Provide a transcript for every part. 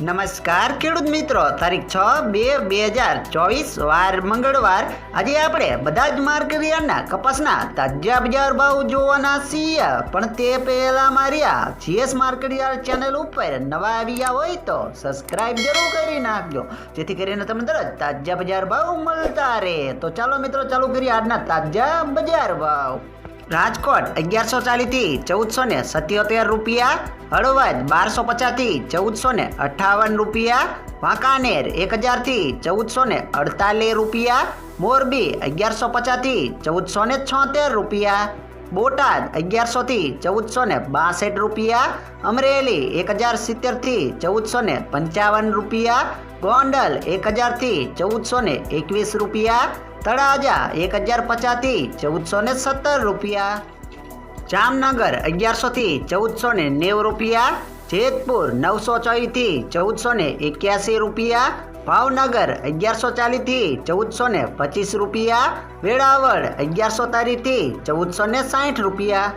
નમસ્કાર ખેડૂત મિત્રો, તારીખ 6/2/2024 વાર મંગળવાર. આજે આપણે બધા જ માર્કેટયાર્ડના કપાસના તાજા બજાર ભાવ જોવાના છીએ. પણ તે પહેલા મારી આ જીએસ માર્કેટયાર્ડ ચેનલ ઉપર નવા આવ્યા હોય તો સબસ્ક્રાઇબ જરૂર કરી નાખજો, જેથી કરીને તમને તરત તાજા બજાર ભાવ મળતા રહે. તો ચાલો મિત્રો, ચાલુ કરીએ આજના તાજા બજાર ભાવ. રાજકોટ 1140 થી 1477 રૂપિયા, હળવદ 1250 થી 1458 રૂપિયા, વાંકાનેર 1000 થી 1448 રૂપિયા, મોરબી 1150 થી 1476 રૂપિયા, બોટાદ 1100 થી 1462 રૂપિયા, અમરેલી 1070 થી 1455 રૂપિયા, ગોંડલ 1000 થી 1421 રૂપિયા, તળાજા 1050 થી 1417 રૂપિયા, જામનગર 1100 થી 1490 રૂપિયા, જેતપુર 924 થી 1481 રૂપિયા, ભાવનગર 1140 થી 1425 રૂપિયા, વેળાવળ 1140 થી 1460 રૂપિયા,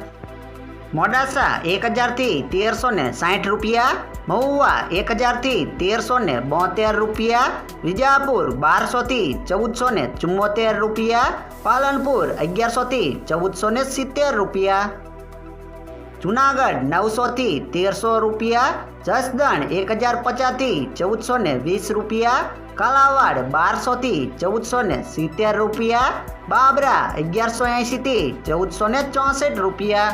મોડાસા 1000 થી 1360 રૂપિયા, મહુવા 1000 થી 1372 રૂપિયા, વિજાપુર 1200 થી 1474 રૂપિયા, પાલનપુર 1100 થી 1470 રૂપિયા, જુનાગઢ 900 થી 1300 રૂપિયા, જસદણ 1050 થી 1420 રૂપિયા, કાલાવાડ 1200 થી 1470 રૂપિયા, બાબરા 1180 થી 1464 રૂપિયા.